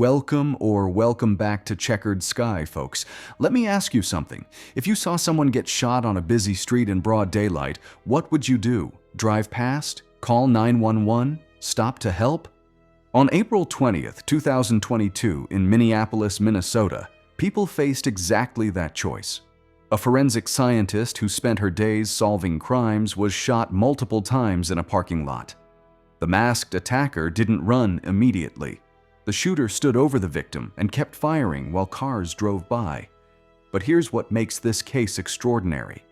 Welcome back to Checkered Sky, folks. Let me ask you something. If you saw someone get shot on a busy street in broad daylight, what would you do? Drive past? Call 911? Stop to help? On April 20th, 2022, in Minneapolis, Minnesota, people faced exactly that choice. A forensic scientist who spent her days solving crimes was shot multiple times in a parking lot. The masked attacker didn't run immediately. The shooter stood over the victim and kept firing while cars drove by. But here's what makes this case extraordinary.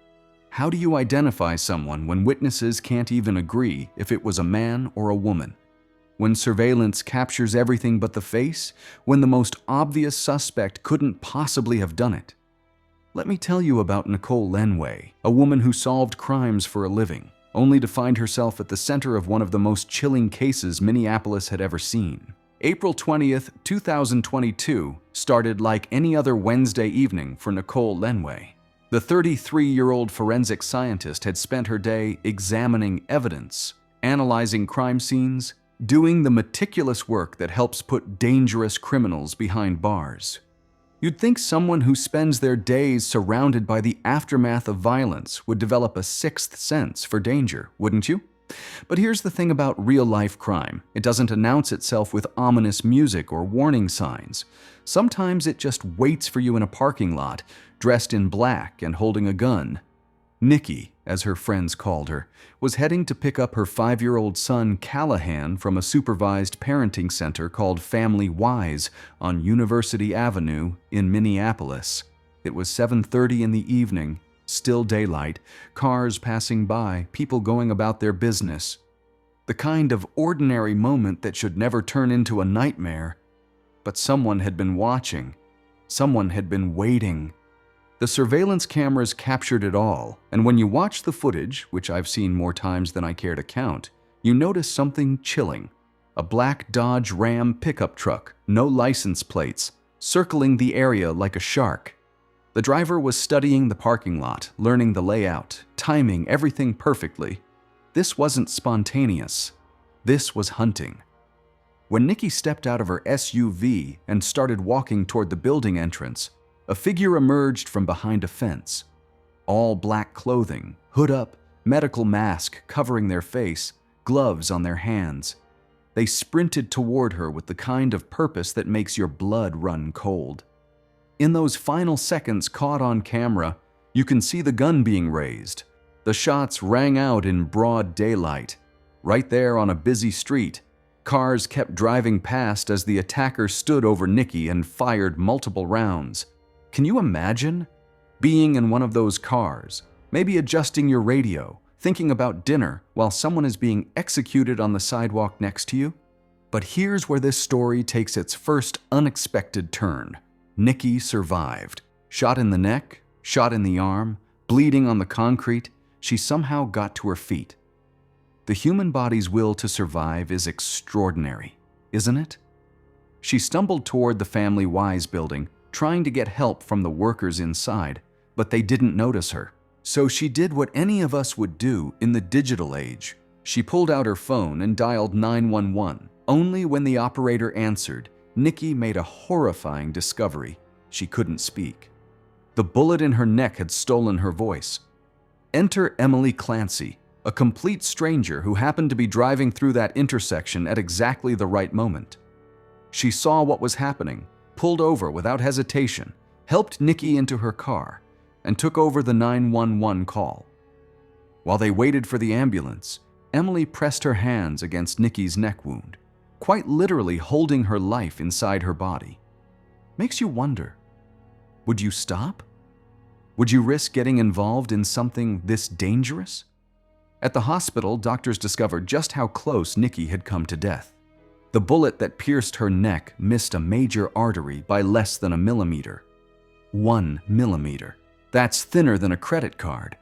How do you identify someone when witnesses can't even agree if it was a man or a woman? When surveillance captures everything but the face? When the most obvious suspect couldn't possibly have done it? Let me tell you about Nicole Lenway, a woman who solved crimes for a living, only to find herself at the center of one of the most chilling cases Minneapolis had ever seen. April 20th, 2022 started like any other Wednesday evening for Nicole Lenway. The 33-year-old forensic scientist had spent her day examining evidence, analyzing crime scenes, doing the meticulous work that helps put dangerous criminals behind bars. You'd think someone who spends their days surrounded by the aftermath of violence would develop a sixth sense for danger, wouldn't you? But here's the thing about real-life crime. It doesn't announce itself with ominous music or warning signs. Sometimes it just waits for you in a parking lot, dressed in black and holding a gun. Nikki, as her friends called her, was heading to pick up her 5-year-old son Callahan from a supervised parenting center called Family Wise on University Avenue in Minneapolis. It was 7:30 in the evening. Still daylight, cars passing by, people going about their business. The kind of ordinary moment that should never turn into a nightmare. But someone had been watching. Someone had been waiting. The surveillance cameras captured it all, and when you watch the footage, which I've seen more times than I care to count, you notice something chilling. A black Dodge Ram pickup truck, no license plates, circling the area like a shark. The driver was studying the parking lot, learning the layout, timing everything perfectly. This wasn't spontaneous. This was hunting. When Nikki stepped out of her SUV and started walking toward the building entrance, a figure emerged from behind a fence. All black clothing, hood up, medical mask covering their face, gloves on their hands. They sprinted toward her with the kind of purpose that makes your blood run cold. In those final seconds caught on camera, you can see the gun being raised. The shots rang out in broad daylight. Right there on a busy street, cars kept driving past as the attacker stood over Nikki and fired multiple rounds. Can you imagine being in one of those cars, maybe adjusting your radio, thinking about dinner while someone is being executed on the sidewalk next to you? But here's where this story takes its first unexpected turn. Nikki survived. Shot in the neck, shot in the arm, bleeding on the concrete, she somehow got to her feet. The human body's will to survive is extraordinary, isn't it? She stumbled toward the Family Wise building, trying to get help from the workers inside, but they didn't notice her. So she did what any of us would do in the digital age. She pulled out her phone and dialed 911. Only when the operator answered, Nikki made a horrifying discovery. She couldn't speak. The bullet in her neck had stolen her voice. Enter Emily Clancy, a complete stranger who happened to be driving through that intersection at exactly the right moment. She saw what was happening, pulled over without hesitation, helped Nikki into her car, and took over the 911 call. While they waited for the ambulance, Emily pressed her hands against Nikki's neck wound, quite literally holding her life inside her body. Makes you wonder, would you stop? Would you risk getting involved in something this dangerous? At the hospital, doctors discovered just how close Nikki had come to death. The bullet that pierced her neck missed a major artery by less than a millimeter. 1 millimeter. That's thinner than a credit card.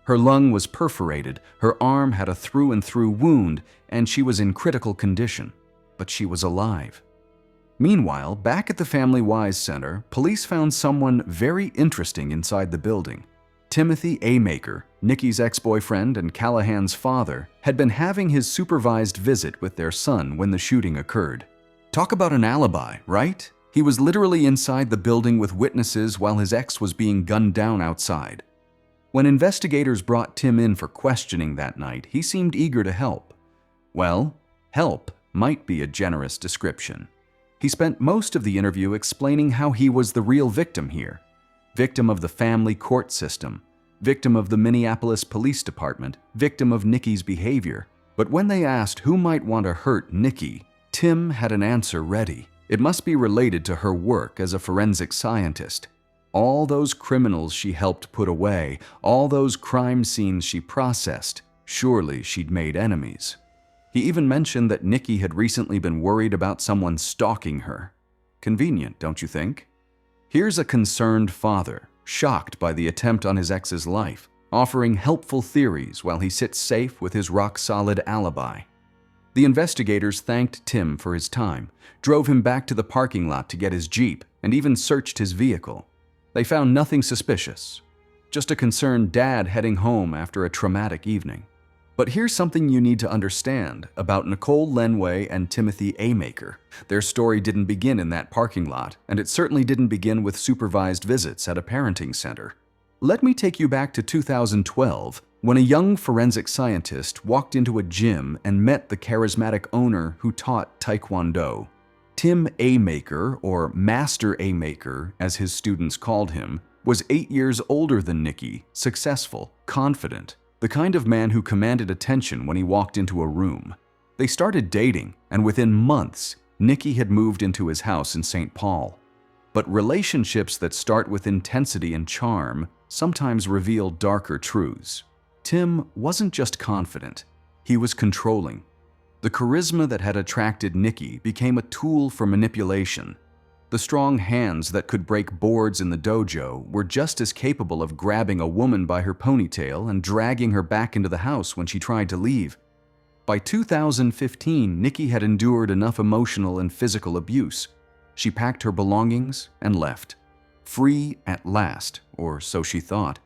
Her lung was perforated, her arm had a through-and-through wound, and she was in critical condition. But she was alive. Meanwhile, back at the Family Wise Center, police found someone very interesting inside the building. Timothy A. Maker, Nikki's ex-boyfriend and Callahan's father, had been having his supervised visit with their son when the shooting occurred. Talk about an alibi, right? He was literally inside the building with witnesses while his ex was being gunned down outside. When investigators brought Tim in for questioning that night, he seemed eager to help. Well, help might be a generous description. He spent most of the interview explaining how he was the real victim here. Victim of the family court system, victim of the Minneapolis Police Department, victim of Nikki's behavior. But when they asked who might want to hurt Nikki, Tim had an answer ready. It must be related to her work as a forensic scientist. All those criminals she helped put away, all those crime scenes she processed, surely she'd made enemies. He even mentioned that Nikki had recently been worried about someone stalking her. Convenient, don't you think? Here's a concerned father, shocked by the attempt on his ex's life, offering helpful theories while he sits safe with his rock-solid alibi. The investigators thanked Tim for his time, drove him back to the parking lot to get his Jeep, and even searched his vehicle. They found nothing suspicious, just a concerned dad heading home after a traumatic evening. But here's something you need to understand about Nicole Lenway and Timothy Amaker. Their story didn't begin in that parking lot, and it certainly didn't begin with supervised visits at a parenting center. Let me take you back to 2012, when a young forensic scientist walked into a gym and met the charismatic owner who taught Taekwondo. Tim Amaker, or Master Amaker as his students called him, was 8 years older than Nikki, successful, confident, the kind of man who commanded attention when he walked into a room. They started dating, and within months, Nikki had moved into his house in St. Paul. But relationships that start with intensity and charm sometimes reveal darker truths. Tim wasn't just confident, he was controlling. The charisma that had attracted Nikki became a tool for manipulation. The strong hands that could break boards in the dojo were just as capable of grabbing a woman by her ponytail and dragging her back into the house when she tried to leave. By 2015, Nikki had endured enough emotional and physical abuse. She packed her belongings and left. Free at last, or so she thought.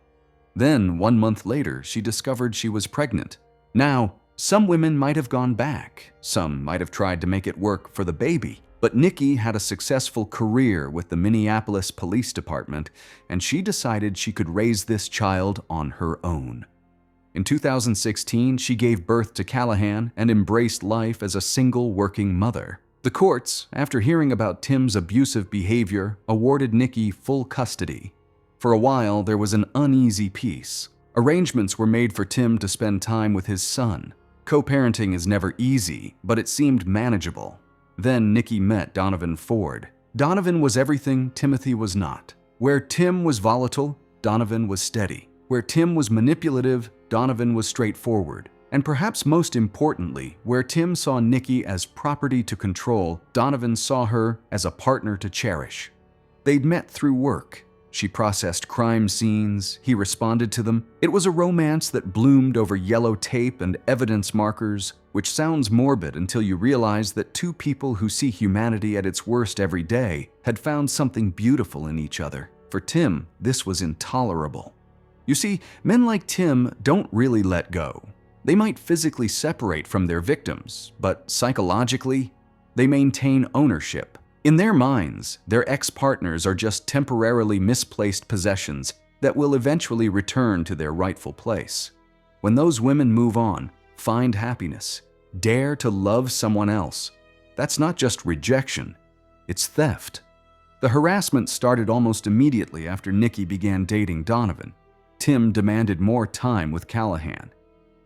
Then, 1 month later, she discovered she was pregnant. Now, some women might have gone back. Some might have tried to make it work for the baby. But Nikki had a successful career with the Minneapolis Police Department, and she decided she could raise this child on her own. In 2016, she gave birth to Callahan and embraced life as a single working mother. The courts, after hearing about Tim's abusive behavior, awarded Nikki full custody. For a while, there was an uneasy peace. Arrangements were made for Tim to spend time with his son. Co-parenting is never easy, but it seemed manageable. Then Nikki met Donovan Ford. Donovan was everything Timothy was not. Where Tim was volatile, Donovan was steady. Where Tim was manipulative, Donovan was straightforward. And perhaps most importantly, where Tim saw Nikki as property to control, Donovan saw her as a partner to cherish. They'd met through work. She processed crime scenes, he responded to them. It was a romance that bloomed over yellow tape and evidence markers, which sounds morbid until you realize that two people who see humanity at its worst every day had found something beautiful in each other. For Tim, this was intolerable. You see, men like Tim don't really let go. They might physically separate from their victims, but psychologically, they maintain ownership. In their minds, their ex-partners are just temporarily misplaced possessions that will eventually return to their rightful place. When those women move on, find happiness, dare to love someone else, that's not just rejection, it's theft. The harassment started almost immediately after Nikki began dating Donovan. Tim demanded more time with Callahan.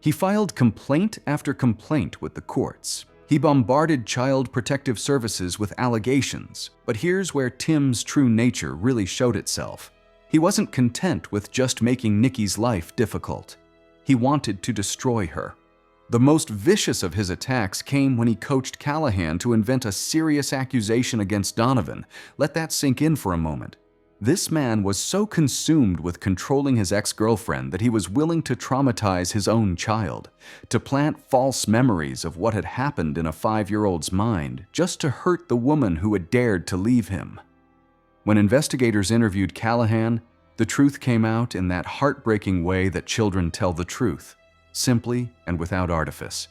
He filed complaint after complaint with the courts. He bombarded Child Protective Services with allegations, but here's where Tim's true nature really showed itself. He wasn't content with just making Nikki's life difficult. He wanted to destroy her. The most vicious of his attacks came when he coached Callahan to invent a serious accusation against Donovan. Let that sink in for a moment. This man was so consumed with controlling his ex-girlfriend that he was willing to traumatize his own child, to plant false memories of what had happened in a 5-year-old's mind just to hurt the woman who had dared to leave him. When investigators interviewed Callahan, the truth came out in that heartbreaking way that children tell the truth, simply and without artifice.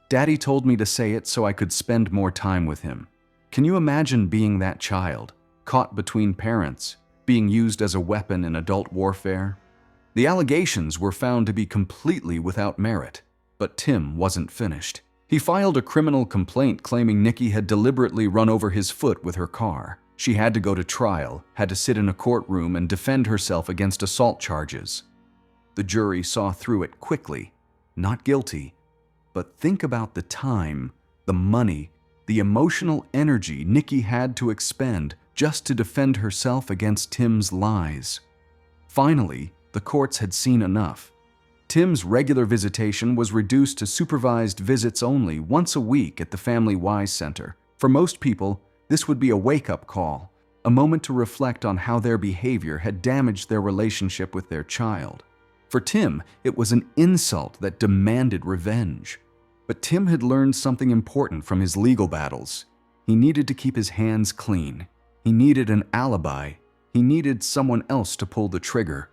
Daddy told me to say it so I could spend more time with him. Can you imagine being that child, caught between parents, being used as a weapon in adult warfare? The allegations were found to be completely without merit, but Tim wasn't finished. He filed a criminal complaint claiming Nikki had deliberately run over his foot with her car. She had to go to trial, had to sit in a courtroom and defend herself against assault charges. The jury saw through it quickly. Not guilty. But think about the time, the money, the emotional energy Nikki had to expend just to defend herself against Tim's lies. Finally, the courts had seen enough. Tim's regular visitation was reduced to supervised visits only once a week at the Family Wise Center. For most people, this would be a wake-up call, a moment to reflect on how their behavior had damaged their relationship with their child. For Tim, it was an insult that demanded revenge. But Tim had learned something important from his legal battles. He needed to keep his hands clean. He needed an alibi. He needed someone else to pull the trigger.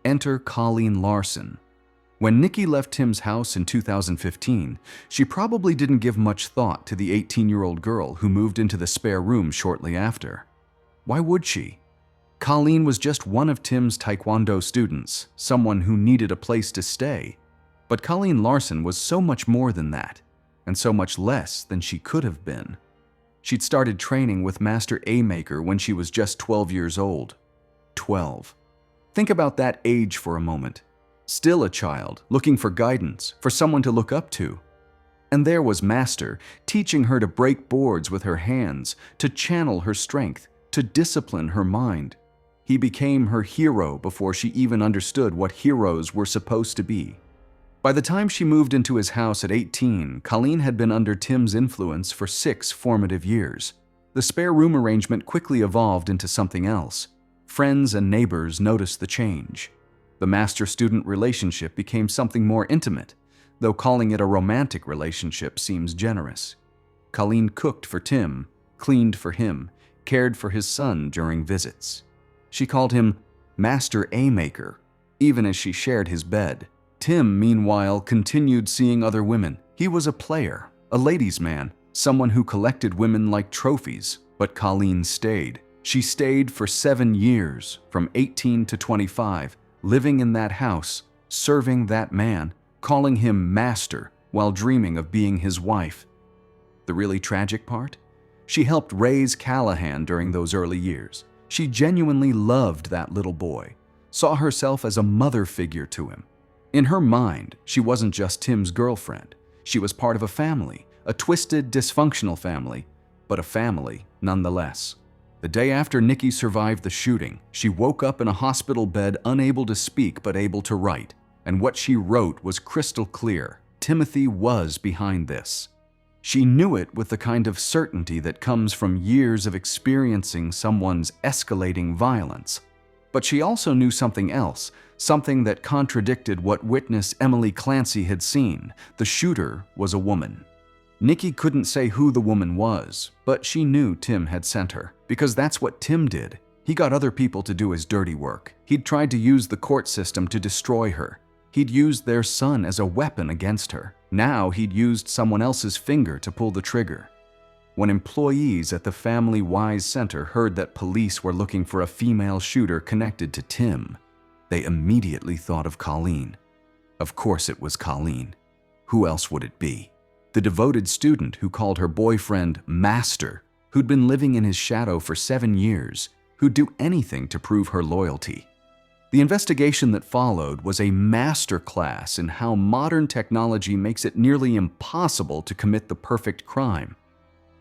Enter Colleen Larson. When Nikki left Tim's house in 2015, she probably didn't give much thought to the 18-year-old girl who moved into the spare room shortly after. Why would she? Colleen was just one of Tim's Taekwondo students, someone who needed a place to stay. But Colleen Larson was so much more than that, and so much less than she could have been. She'd started training with Master A-Maker when she was just 12 years old. 12. Think about that age for a moment. Still a child, looking for guidance, for someone to look up to. And there was Master, teaching her to break boards with her hands, to channel her strength, to discipline her mind. He became her hero before she even understood what heroes were supposed to be. By the time she moved into his house at 18, Colleen had been under Tim's influence for 6 formative years. The spare room arrangement quickly evolved into something else. Friends and neighbors noticed the change. The master-student relationship became something more intimate, though calling it a romantic relationship seems generous. Colleen cooked for Tim, cleaned for him, cared for his son during visits. She called him Master A-Maker, even as she shared his bed. Tim, meanwhile, continued seeing other women. He was a player, a ladies' man, someone who collected women like trophies, but Colleen stayed. She stayed for 7 years, from 18 to 25, living in that house, serving that man, calling him Master while dreaming of being his wife. The really tragic part? She helped raise Callahan during those early years. She genuinely loved that little boy, saw herself as a mother figure to him. In her mind, she wasn't just Tim's girlfriend. She was part of a family, a twisted, dysfunctional family, but a family nonetheless. The day after Nikki survived the shooting, she woke up in a hospital bed unable to speak but able to write, and what she wrote was crystal clear. Timothy was behind this. She knew it with the kind of certainty that comes from years of experiencing someone's escalating violence. But she also knew something else, something that contradicted what witness Emily Clancy had seen. The shooter was a woman. Nikki couldn't say who the woman was, but she knew Tim had sent her, because that's what Tim did. He got other people to do his dirty work. He'd tried to use the court system to destroy her. He'd used their son as a weapon against her. Now he'd used someone else's finger to pull the trigger. When employees at the Family Wise Center heard that police were looking for a female shooter connected to Tim, they immediately thought of Colleen. Of course it was Colleen. Who else would it be? The devoted student who called her boyfriend Master, who'd been living in his shadow for 7 years, who'd do anything to prove her loyalty. The investigation that followed was a masterclass in how modern technology makes it nearly impossible to commit the perfect crime.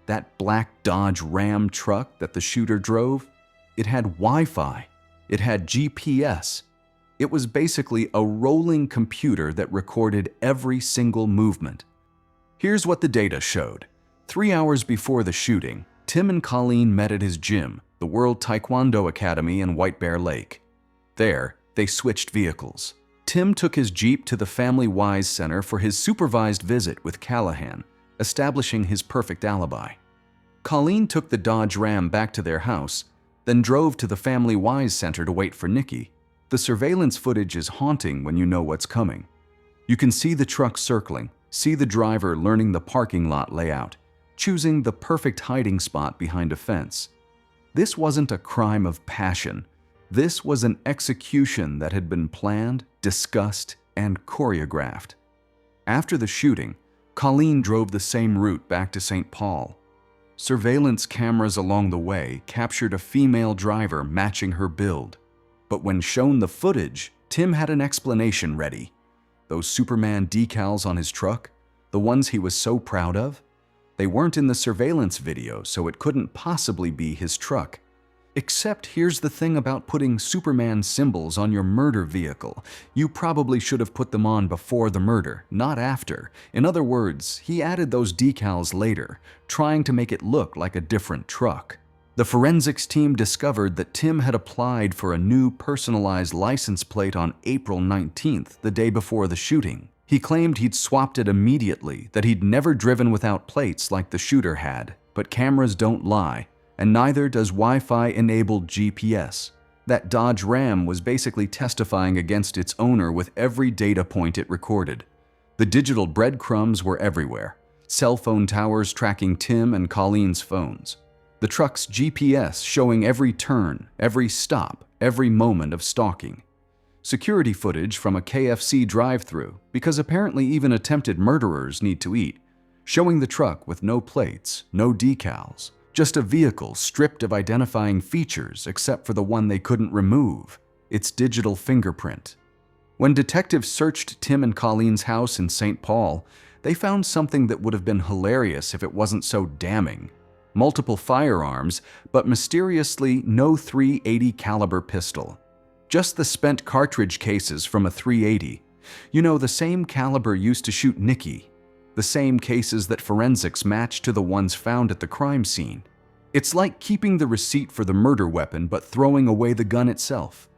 That black Dodge Ram truck that the shooter drove, it had Wi-Fi, it had GPS. It was basically a rolling computer that recorded every single movement. Here's what the data showed. 3 hours before the shooting, Tim and Colleen met at his gym, the World Taekwondo Academy in White Bear Lake. There, they switched vehicles. Tim took his Jeep to the Family Wise Center for his supervised visit with Callahan, establishing his perfect alibi. Colleen took the Dodge Ram back to their house, then drove to the Family Wise Center to wait for Nikki. The surveillance footage is haunting when you know what's coming. You can see the truck circling, see the driver learning the parking lot layout, choosing the perfect hiding spot behind a fence. This wasn't a crime of passion. This was an execution that had been planned, discussed, and choreographed. After the shooting, Colleen drove the same route back to St. Paul. Surveillance cameras along the way captured a female driver matching her build. But when shown the footage, Tim had an explanation ready. Those Superman decals on his truck, the ones he was so proud of, they weren't in the surveillance video, so it couldn't possibly be his truck. Except here's the thing about putting Superman symbols on your murder vehicle. You probably should have put them on before the murder, not after. In other words, he added those decals later, trying to make it look like a different truck. The forensics team discovered that Tim had applied for a new personalized license plate on April 19th, the day before the shooting. He claimed he'd swapped it immediately, that he'd never driven without plates like the shooter had. But cameras don't lie, and neither does Wi-Fi-enabled GPS. That Dodge Ram was basically testifying against its owner with every data point it recorded. The digital breadcrumbs were everywhere, cell phone towers tracking Tim and Colleen's phones. The truck's GPS showing every turn, every stop, every moment of stalking. Security footage from a KFC drive-thru, because apparently even attempted murderers need to eat, showing the truck with no plates, no decals, just a vehicle stripped of identifying features except for the one they couldn't remove, its digital fingerprint. When detectives searched Tim and Colleen's house in St. Paul, they found something that would have been hilarious if it wasn't so damning. Multiple firearms, but mysteriously no .380 caliber pistol. Just the spent cartridge cases from a .380. You know, the same caliber used to shoot Nikki. The same cases that forensics matched to the ones found at the crime scene. It's like keeping the receipt for the murder weapon but throwing away the gun itself.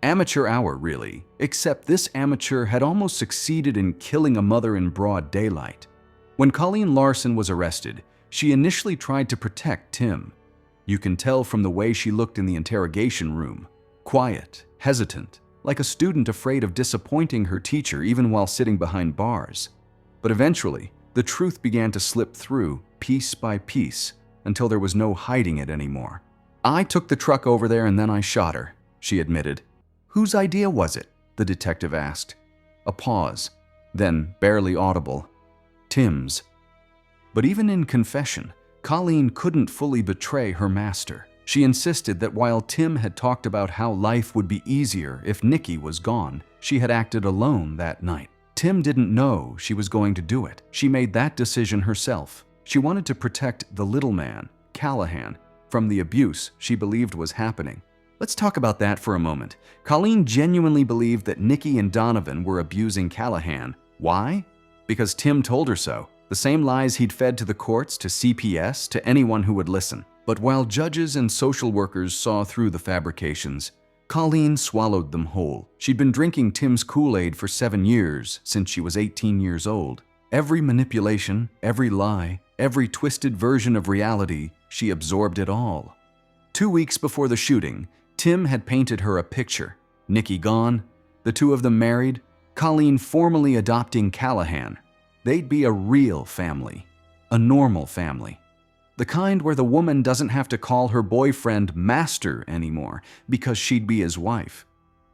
Amateur hour, really, except this amateur had almost succeeded in killing a mother in broad daylight. When Colleen Larson was arrested, she initially tried to protect Tim. You can tell from the way she looked in the interrogation room. Quiet, hesitant, like a student afraid of disappointing her teacher even while sitting behind bars. But eventually, the truth began to slip through, piece by piece, until there was no hiding it anymore. "I took the truck over there and then I shot her," she admitted. "Whose idea was it?" the detective asked. A pause, then barely audible. "Tim's." But even in confession, Colleen couldn't fully betray her master. She insisted that while Tim had talked about how life would be easier if Nikki was gone, she had acted alone that night. Tim didn't know she was going to do it. She made that decision herself. She wanted to protect the little man, Callahan, from the abuse she believed was happening. Let's talk about that for a moment. Colleen genuinely believed that Nikki and Donovan were abusing Callahan. Why? Because Tim told her so. The same lies he'd fed to the courts, to CPS, to anyone who would listen. But while judges and social workers saw through the fabrications, Colleen swallowed them whole. She'd been drinking Tim's Kool-Aid for 7 years, since she was 18 years old. Every manipulation, every lie, every twisted version of reality, she absorbed it all. 2 weeks before the shooting, Tim had painted her a picture. Nikki gone, the two of them married, Colleen formally adopting Callahan. They'd be a real family, a normal family. The kind where the woman doesn't have to call her boyfriend master anymore because she'd be his wife.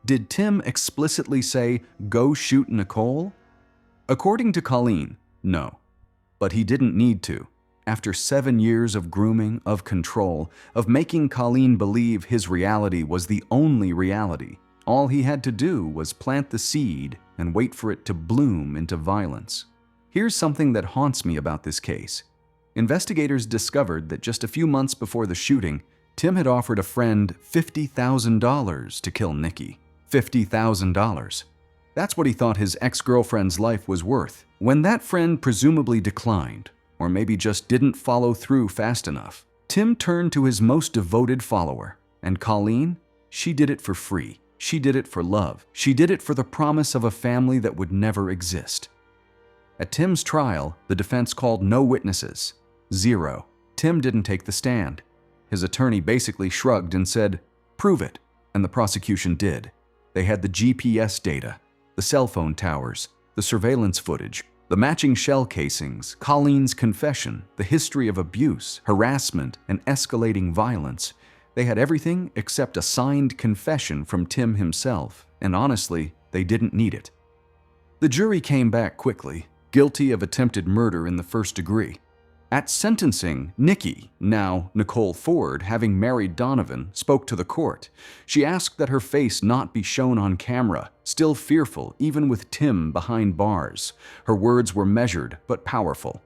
Did Tim explicitly say, "Go shoot Nicole"? According to Colleen, no. But he didn't need to. After 7 years of grooming, of control, of making Colleen believe his reality was the only reality, all he had to do was plant the seed and wait for it to bloom into violence. Here's something that haunts me about this case. Investigators discovered that just a few months before the shooting, Tim had offered a friend $50,000 to kill Nikki. $50,000. That's what he thought his ex-girlfriend's life was worth. When that friend presumably declined, or maybe just didn't follow through fast enough, Tim turned to his most devoted follower. And Colleen? She did it for free. She did it for love. She did it for the promise of a family that would never exist. At Tim's trial, the defense called no witnesses. 0. Tim didn't take the stand. His attorney basically shrugged and said, "Prove it," and the prosecution did. They had the GPS data, the cell phone towers, the surveillance footage, The matching shell casings, Colleen's confession, the history of abuse, harassment, and escalating violence. They had everything except a signed confession from Tim himself, and honestly, they didn't need it. The jury came back quickly, guilty of attempted murder in the first degree. At sentencing, Nikki, now Nicole Ford, having married Donovan, spoke to the court. She asked that her face not be shown on camera, still fearful even with Tim behind bars. Her words were measured but powerful.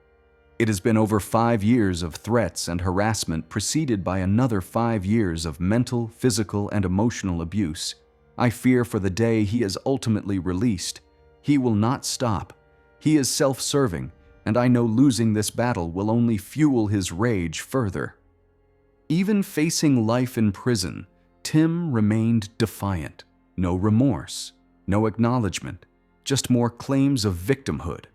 It has been over 5 years of threats and harassment preceded by another 5 years of mental, physical, and emotional abuse. I fear for the day he is ultimately released. He will not stop. He is self-serving, and I know losing this battle will only fuel his rage further. Even facing life in prison, Tim remained defiant. No remorse, no acknowledgement, just more claims of victimhood.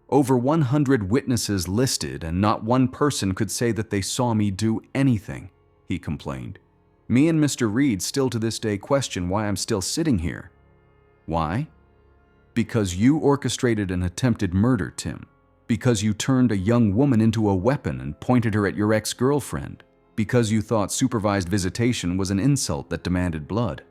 Over 100 witnesses listed, and not one person could say that they saw me do anything, he complained. Me and Mr. Reed still to this day question why I'm still sitting here. Why? Because you orchestrated an attempted murder, Tim. Because you turned a young woman into a weapon and pointed her at your ex-girlfriend. Because you thought supervised visitation was an insult that demanded blood.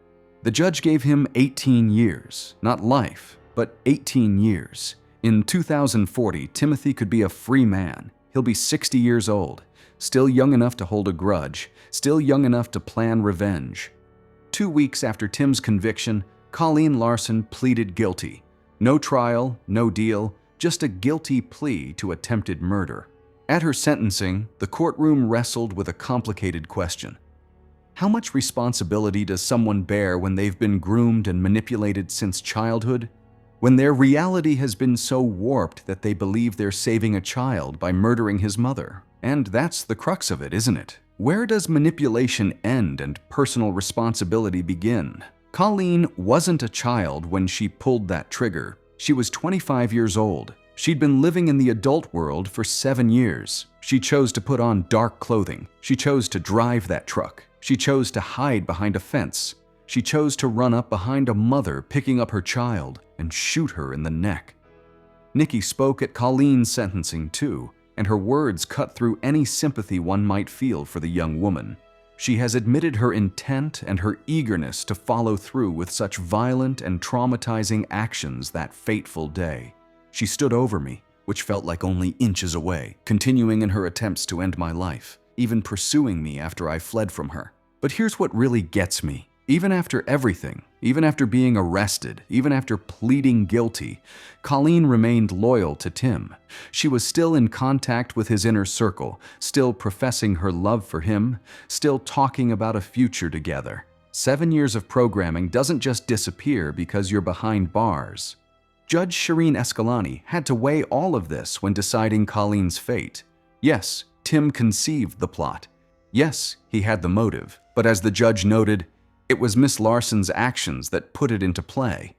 The judge gave him 18 years, not life, but 18 years. In 2040, Timothy could be a free man. He'll be 60 years old, still young enough to hold a grudge, still young enough to plan revenge. 2 weeks after Tim's conviction, Colleen Larson pleaded guilty. No trial, no deal, just a guilty plea to attempted murder. At her sentencing, the courtroom wrestled with a complicated question. How much responsibility does someone bear when they've been groomed and manipulated since childhood? When their reality has been so warped that they believe they're saving a child by murdering his mother? And that's the crux of it, isn't it? Where does manipulation end and personal responsibility begin? Colleen wasn't a child when she pulled that trigger. She was 25 years old. She'd been living in the adult world for 7 years. She chose to put on dark clothing. She chose to drive that truck. She chose to hide behind a fence. She chose to run up behind a mother picking up her child and shoot her in the neck. Nikki spoke at Colleen's sentencing too, and her words cut through any sympathy one might feel for the young woman. She has admitted her intent and her eagerness to follow through with such violent and traumatizing actions that fateful day. She stood over me, which felt like only inches away, continuing in her attempts to end my life, even pursuing me after I fled from her. But here's what really gets me. Even after everything, even after being arrested, even after pleading guilty, Colleen remained loyal to Tim. She was still in contact with his inner circle, still professing her love for him, still talking about a future together. 7 years of programming doesn't just disappear because you're behind bars. Judge Shireen Escalani had to weigh all of this when deciding Colleen's fate. Yes, Tim conceived the plot. Yes, he had the motive, but as the judge noted, it was Miss Larson's actions that put it into play.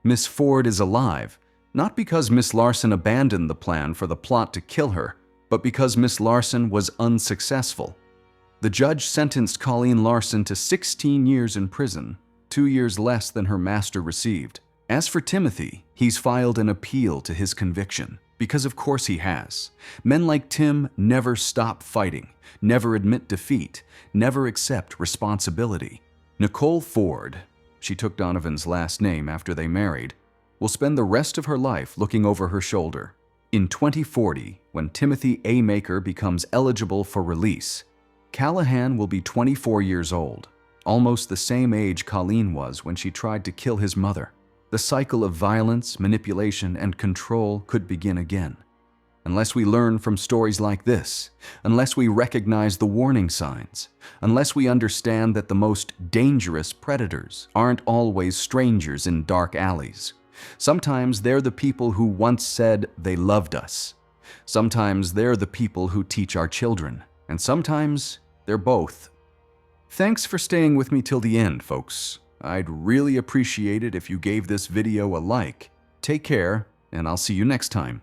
Miss Ford is alive, not because Miss Larson abandoned the plan for the plot to kill her, but because Miss Larson was unsuccessful. The judge sentenced Colleen Larson to 16 years in prison, 2 years less than her master received. As for Timothy, he's filed an appeal to his conviction, because of course he has. Men like Tim never stop fighting, never admit defeat, never accept responsibility. Nicole Ford, she took Donovan's last name after they married, will spend the rest of her life looking over her shoulder. In 2040, when Timothy A. Maker becomes eligible for release, Callahan will be 24 years old, almost the same age Colleen was when she tried to kill his mother. The cycle of violence, manipulation, and control could begin again. Unless we learn from stories like this, unless we recognize the warning signs, unless we understand that the most dangerous predators aren't always strangers in dark alleys. Sometimes they're the people who once said they loved us. Sometimes they're the people who teach our children. And sometimes they're both. Thanks for staying with me till the end, folks. I'd really appreciate it if you gave this video a like. Take care, and I'll see you next time.